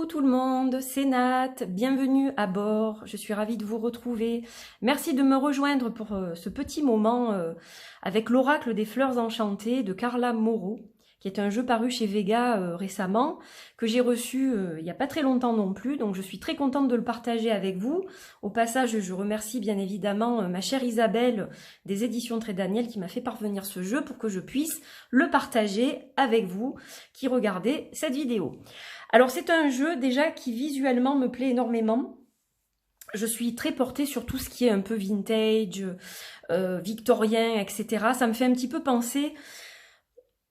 tout le monde, c'est Nat, bienvenue à bord, je suis ravie de vous retrouver. Merci de me rejoindre pour ce petit moment avec l'Oracle des Fleurs Enchantées de Carla Moreau, qui est un jeu paru chez Vega récemment, que j'ai reçu il n'y a pas très longtemps non plus, donc je suis très contente de le partager avec vous. Au passage, je remercie bien évidemment ma chère Isabelle des éditions Très Daniel qui m'a fait parvenir ce jeu pour que je puisse le partager avec vous qui regardez cette vidéo. Alors c'est un jeu déjà qui visuellement me plaît énormément. Je suis très portée sur tout ce qui est un peu vintage, victorien, etc. Ça me fait un petit peu penser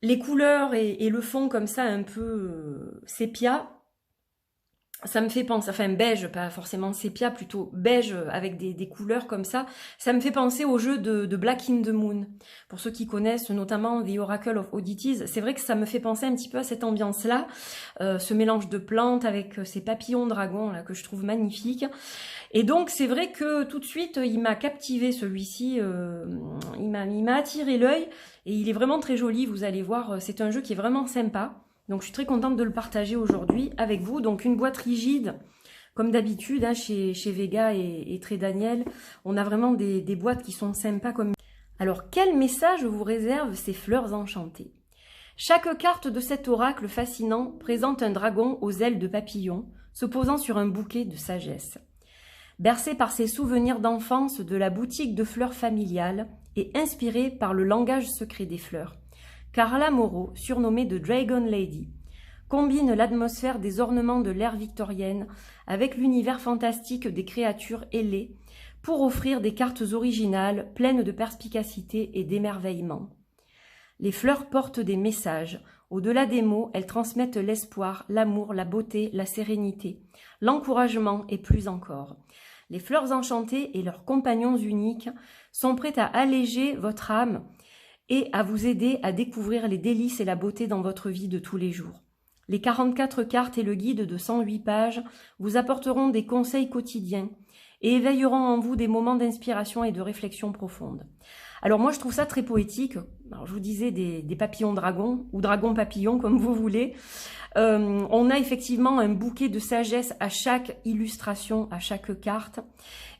les couleurs et le fond comme ça un peu sépia. Ça me fait penser, enfin beige, pas forcément sépia, plutôt beige avec des couleurs comme ça. Ça me fait penser au jeu de Black in the Moon. Pour ceux qui connaissent notamment The Oracle of Oddities, c'est vrai que ça me fait penser un petit peu à cette ambiance-là, ce mélange de plantes avec ces papillons dragons là que je trouve magnifiques. Et donc c'est vrai que tout de suite il m'a captivé celui-ci, il m'a attiré l'œil et il est vraiment très joli. Vous allez voir, c'est un jeu qui est vraiment sympa. Donc je suis très contente de le partager aujourd'hui avec vous. Donc une boîte rigide, comme d'habitude, hein, chez Vega et Très Daniel. On a vraiment des boîtes qui sont sympas comme... Alors quel message vous réservent ces fleurs enchantées? Chaque carte de cet oracle fascinant présente un dragon aux ailes de papillon, se posant sur un bouquet de sagesse. Bercé par ses souvenirs d'enfance de la boutique de fleurs familiale et inspiré par le langage secret des fleurs, Carla Moreau, surnommée The Dragon Lady, combine l'atmosphère des ornements de l'ère victorienne avec l'univers fantastique des créatures ailées pour offrir des cartes originales pleines de perspicacité et d'émerveillement. Les fleurs portent des messages. Au-delà des mots, elles transmettent l'espoir, l'amour, la beauté, la sérénité, l'encouragement et plus encore. Les fleurs enchantées et leurs compagnons uniques sont prêts à alléger votre âme et à vous aider à découvrir les délices et la beauté dans votre vie de tous les jours. Les 44 cartes et le guide de 108 pages vous apporteront des conseils quotidiens et éveilleront en vous des moments d'inspiration et de réflexion profonde. Alors moi je trouve ça très poétique. Alors, je vous disais des papillons dragons ou dragons papillons comme vous voulez. On a effectivement un bouquet de sagesse à chaque illustration, à chaque carte.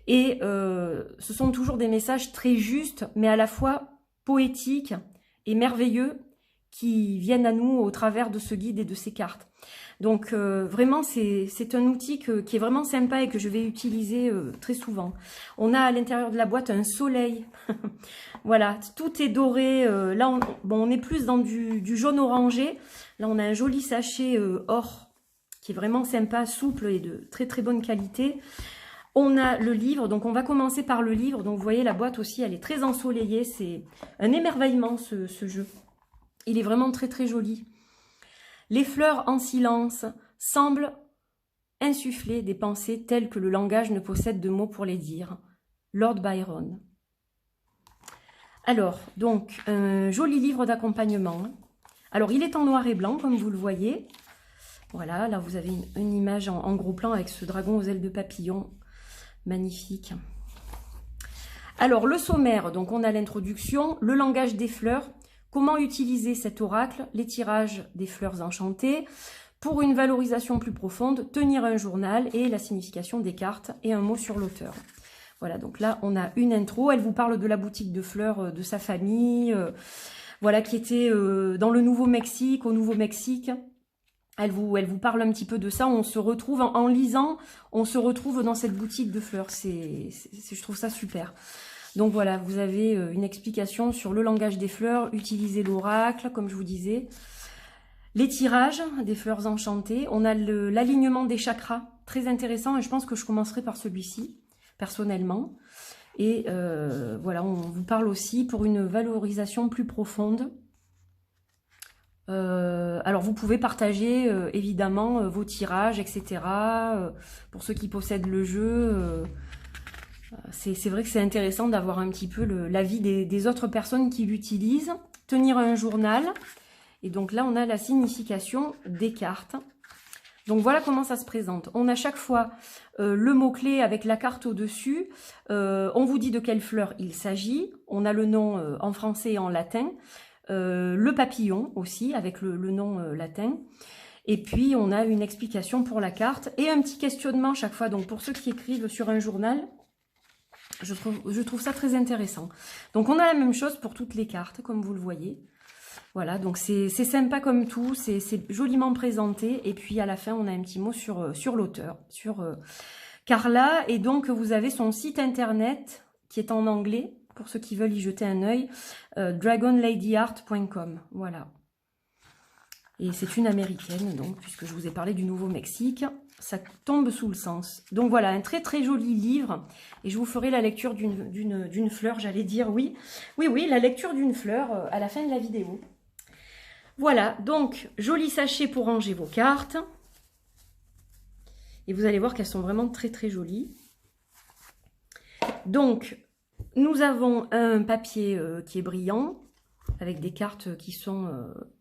Et ce sont toujours des messages très justes mais à la fois poétiques et merveilleux qui viennent à nous au travers de ce guide et de ces cartes. Donc vraiment c'est un outil qui est vraiment sympa et que je vais utiliser très souvent. On a à l'intérieur de la boîte un soleil. Voilà, tout est doré. Là on est plus dans du jaune orangé. Là on a un joli sachet or qui est vraiment sympa, souple et de très très bonne qualité. On a le livre, donc on va commencer par le livre. Donc vous voyez la boîte aussi, elle est très ensoleillée. C'est un émerveillement ce jeu. Il est vraiment très très joli. Les fleurs en silence semblent insuffler des pensées telles que le langage ne possède de mots pour les dire. Lord Byron. Alors, donc, un joli livre d'accompagnement. Alors, il est en noir et blanc, comme vous le voyez. Voilà, là vous avez une image en gros plan avec ce dragon aux ailes de papillon. Magnifique. Alors, le sommaire, donc on a l'introduction, le langage des fleurs, comment utiliser cet oracle, les tirages des fleurs enchantées, pour une valorisation plus profonde, tenir un journal et la signification des cartes et un mot sur l'auteur. Voilà, donc là on a une intro, elle vous parle de la boutique de fleurs de sa famille, voilà, qui était dans le Nouveau-Mexique, au Nouveau-Mexique. Elle vous parle un petit peu de ça. On se retrouve, en lisant, on se retrouve dans cette boutique de fleurs. Je trouve ça super. Donc voilà, vous avez une explication sur le langage des fleurs, utiliser l'oracle, comme je vous disais. Les tirages des fleurs enchantées. On a l'alignement des chakras, très intéressant. Et je pense que je commencerai par celui-ci, personnellement. Et voilà, on vous parle aussi pour une valorisation plus profonde. Alors vous pouvez partager évidemment vos tirages, etc. Pour ceux qui possèdent le jeu, c'est vrai que c'est intéressant d'avoir un petit peu l'avis des autres personnes qui l'utilisent. Tenir un journal. Et donc là on a la signification des cartes. Donc voilà comment ça se présente. On a chaque fois le mot-clé avec la carte au-dessus. On vous dit de quelle fleur il s'agit. On a le nom en français et en latin. Le papillon aussi avec le nom latin. Et puis, on a une explication pour la carte et un petit questionnement chaque fois. Donc, pour ceux qui écrivent sur un journal, je trouve ça très intéressant. Donc, on a la même chose pour toutes les cartes, comme vous le voyez. Voilà, donc c'est sympa comme tout, c'est joliment présenté. Et puis, à la fin, on a un petit mot sur l'auteur, sur Carla. Et donc, vous avez son site internet qui est en anglais, pour ceux qui veulent y jeter un œil, dragonladyart.com. Voilà. Et c'est une américaine, donc, puisque je vous ai parlé du Nouveau-Mexique, ça tombe sous le sens. Donc voilà, un très très joli livre, et je vous ferai la lecture d'une fleur, j'allais dire, oui, la lecture d'une fleur à la fin de la vidéo. Voilà, donc, joli sachet pour ranger vos cartes, et vous allez voir qu'elles sont vraiment très très jolies. Donc, nous avons un papier qui est brillant, avec des cartes qui sont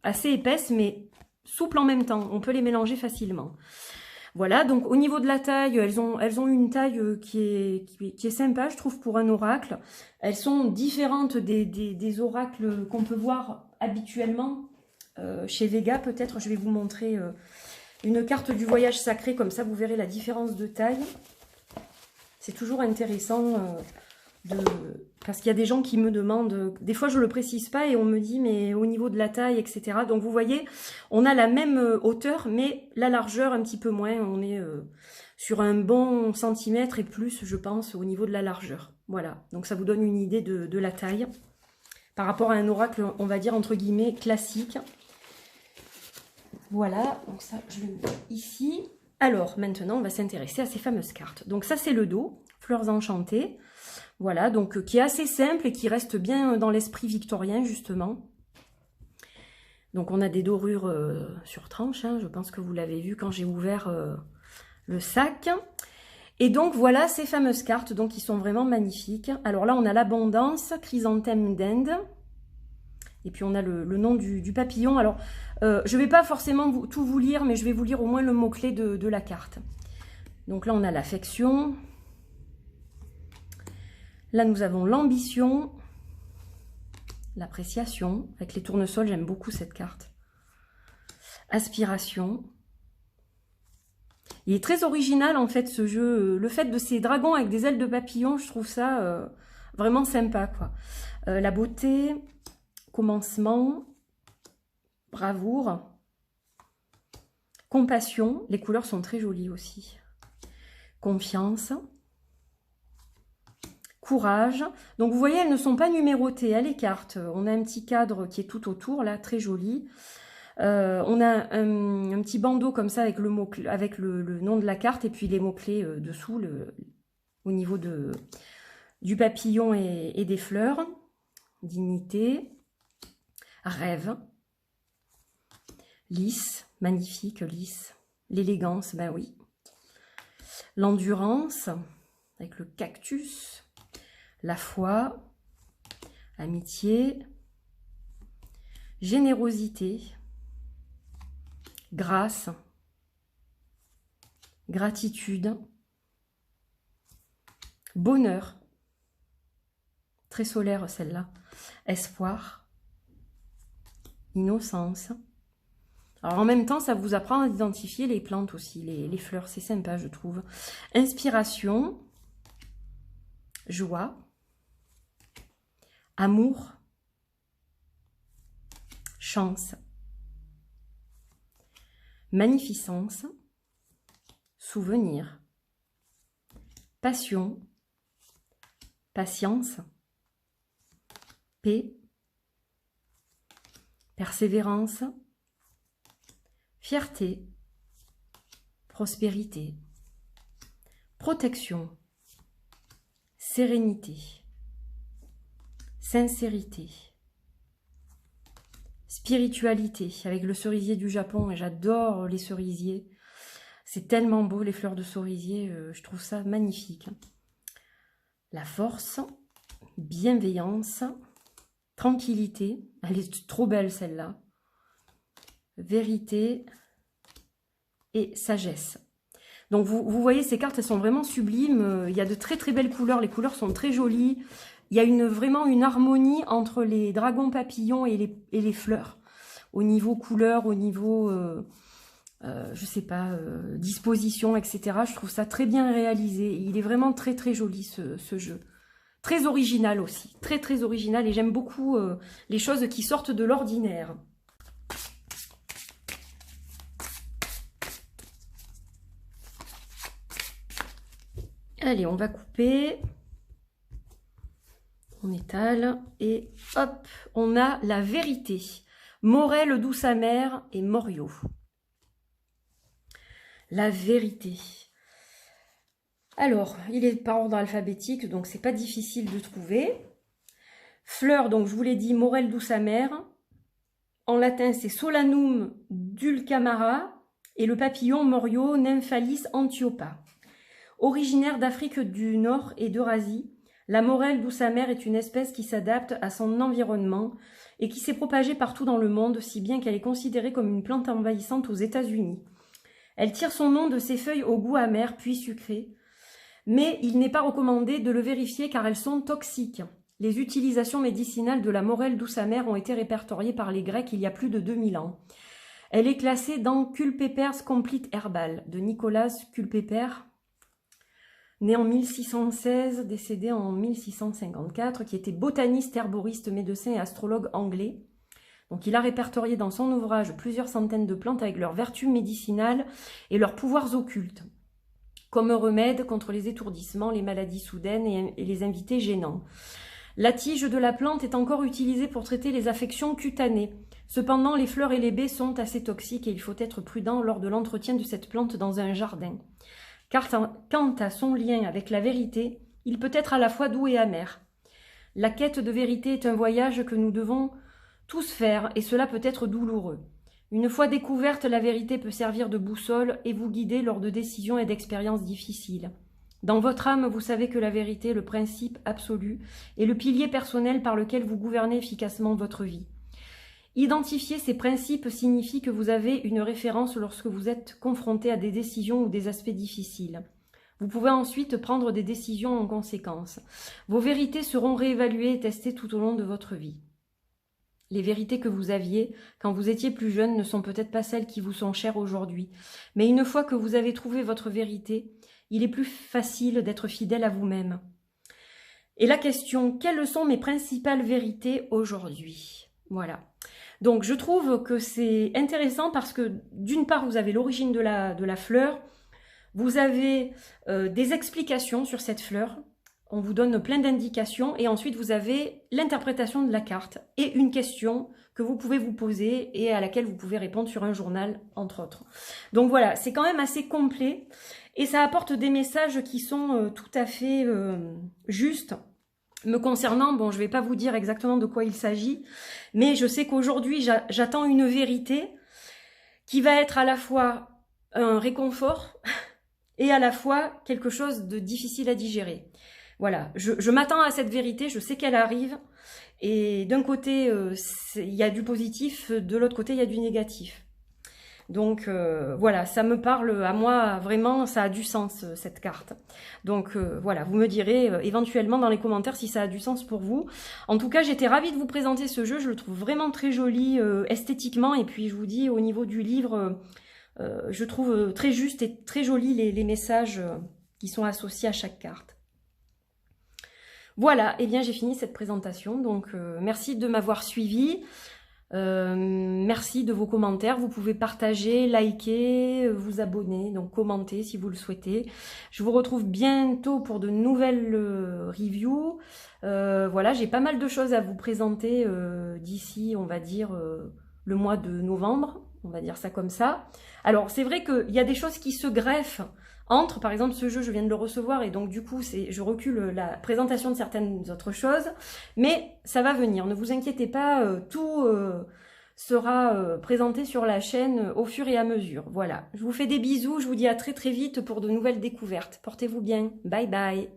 assez épaisses, mais souples en même temps. On peut les mélanger facilement. Voilà, donc au niveau de la taille, elles ont une taille qui est sympa, je trouve, pour un oracle. Elles sont différentes des oracles qu'on peut voir habituellement chez Vega. Peut-être, je vais vous montrer une carte du voyage sacré, comme ça vous verrez la différence de taille. C'est toujours intéressant parce qu'il y a des gens qui me demandent, des fois je ne le précise pas et on me dit mais au niveau de la taille, etc. Donc vous voyez, on a la même hauteur mais la largeur un petit peu moins, on est sur un bon centimètre et plus je pense au niveau de la largeur. Voilà, donc ça vous donne une idée de la taille par rapport à un oracle, on va dire entre guillemets classique. Voilà, donc ça je le mets ici. Alors maintenant on va s'intéresser à ces fameuses cartes. Donc ça c'est le dos, fleurs enchantées. Voilà, donc qui est assez simple et qui reste bien dans l'esprit victorien, justement. Donc, on a des dorures sur tranche, hein, je pense que vous l'avez vu quand j'ai ouvert le sac. Et donc, voilà ces fameuses cartes, donc qui sont vraiment magnifiques. Alors là, on a l'abondance, chrysanthème d'Inde. Et puis, on a le nom du papillon. Alors, je ne vais pas forcément tout vous lire, mais je vais vous lire au moins le mot-clé de la carte. Donc là, on a l'affection. Là, nous avons l'ambition, l'appréciation. Avec les tournesols, j'aime beaucoup cette carte. Aspiration. Il est très original, en fait, ce jeu. Le fait de ces dragons avec des ailes de papillon, je trouve ça vraiment sympa, quoi. La beauté, commencement, bravoure, compassion. Les couleurs sont très jolies aussi. Confiance. Courage. Donc vous voyez, elles ne sont pas numérotées, hein, les cartes. On a un petit cadre qui est tout autour, là, très joli. On a un petit bandeau comme ça avec le nom de la carte et puis les mots-clés dessous, au niveau du papillon et des fleurs. Dignité. Rêve. Lisse. Magnifique, lisse. L'élégance, ben oui. L'endurance, avec le cactus. La foi, amitié, générosité, grâce, gratitude, bonheur, très solaire celle-là, espoir, innocence. Alors en même temps, ça vous apprend à identifier les plantes aussi, les fleurs, c'est sympa je trouve. Inspiration, joie, amour, chance, magnificence, souvenir, passion, patience, paix, persévérance, fierté, prospérité, protection, sérénité, sincérité, spiritualité, avec le cerisier du Japon, et j'adore les cerisiers. C'est tellement beau, les fleurs de cerisier, je trouve ça magnifique. La force, bienveillance, tranquillité, elle est trop belle celle-là, vérité et sagesse. Donc vous voyez, ces cartes, elles sont vraiment sublimes. Il y a de très très belles couleurs, les couleurs sont très jolies. Il y a vraiment une harmonie entre les dragons papillons et les fleurs. Au niveau couleur, au niveau je sais pas, disposition, etc. Je trouve ça très bien réalisé. Il est vraiment très très joli ce jeu. Très original aussi, très très original, et j'aime beaucoup les choses qui sortent de l'ordinaire. Allez, on va couper. On étale et hop, on a la vérité. Morel, douce amère et Morio. La vérité. Alors, il est par ordre alphabétique, donc c'est pas difficile de trouver. Fleur, donc je vous l'ai dit, Morel, douce amère. En latin, c'est Solanum dulcamara et le papillon Morio nymphalis antiopa. Originaire d'Afrique du Nord et d'Eurasie, la morelle douce amère est une espèce qui s'adapte à son environnement et qui s'est propagée partout dans le monde, si bien qu'elle est considérée comme une plante envahissante aux États-Unis. Elle tire son nom de ses feuilles au goût amer puis sucré, mais il n'est pas recommandé de le vérifier car elles sont toxiques. Les utilisations médicinales de la morelle douce amère ont été répertoriées par les Grecs il y a plus de 2000 ans. Elle est classée dans Culpeper's Complete Herbal de Nicolas Culpeper, né en 1616, décédé en 1654, qui était botaniste, herboriste, médecin et astrologue anglais. Donc il a répertorié dans son ouvrage plusieurs centaines de plantes avec leurs vertus médicinales et leurs pouvoirs occultes, comme remède contre les étourdissements, les maladies soudaines et les invités gênants. La tige de la plante est encore utilisée pour traiter les affections cutanées. Cependant, les fleurs et les baies sont assez toxiques et il faut être prudent lors de l'entretien de cette plante dans un jardin. Car quant à son lien avec la vérité, il peut être à la fois doux et amer. La quête de vérité est un voyage que nous devons tous faire, et cela peut être douloureux. Une fois découverte, la vérité peut servir de boussole et vous guider lors de décisions et d'expériences difficiles. Dans votre âme, vous savez que la vérité est le principe absolu et le pilier personnel par lequel vous gouvernez efficacement votre vie. Identifier ces principes signifie que vous avez une référence lorsque vous êtes confronté à des décisions ou des aspects difficiles. Vous pouvez ensuite prendre des décisions en conséquence. Vos vérités seront réévaluées et testées tout au long de votre vie. Les vérités que vous aviez quand vous étiez plus jeune ne sont peut-être pas celles qui vous sont chères aujourd'hui, mais une fois que vous avez trouvé votre vérité, il est plus facile d'être fidèle à vous-même. Et la question, quelles sont mes principales vérités aujourd'hui ? Voilà. Donc je trouve que c'est intéressant parce que d'une part vous avez l'origine de la fleur, vous avez des explications sur cette fleur, on vous donne plein d'indications et ensuite vous avez l'interprétation de la carte et une question que vous pouvez vous poser et à laquelle vous pouvez répondre sur un journal entre autres. Donc voilà, c'est quand même assez complet et ça apporte des messages qui sont tout à fait justes. Me concernant, bon, je ne vais pas vous dire exactement de quoi il s'agit, mais je sais qu'aujourd'hui, j'attends une vérité qui va être à la fois un réconfort et à la fois quelque chose de difficile à digérer. Voilà, je m'attends à cette vérité, je sais qu'elle arrive, et d'un côté, il y a du positif, de l'autre côté, il y a du négatif. Donc voilà, ça me parle à moi, vraiment, ça a du sens cette carte. Donc voilà, vous me direz éventuellement dans les commentaires si ça a du sens pour vous. En tout cas, j'étais ravie de vous présenter ce jeu, je le trouve vraiment très joli esthétiquement. Et puis je vous dis, au niveau du livre, je trouve très juste et très joli les messages qui sont associés à chaque carte. Voilà, et bien j'ai fini cette présentation, donc merci de m'avoir suivi. Merci de vos commentaires, vous pouvez partager, liker, vous abonner, donc commenter si vous le souhaitez. Je vous retrouve bientôt pour de nouvelles reviews. Voilà, j'ai pas mal de choses à vous présenter d'ici, on va dire, le mois de novembre, on va dire ça comme ça. Alors c'est vrai qu'il y a des choses qui se greffent entre, par exemple ce jeu je viens de le recevoir et donc du coup je recule la présentation de certaines autres choses, mais ça va venir, ne vous inquiétez pas, tout sera présenté sur la chaîne au fur et à mesure. Voilà, je vous fais des bisous, je vous dis à très très vite pour de nouvelles découvertes. Portez-vous bien, bye bye.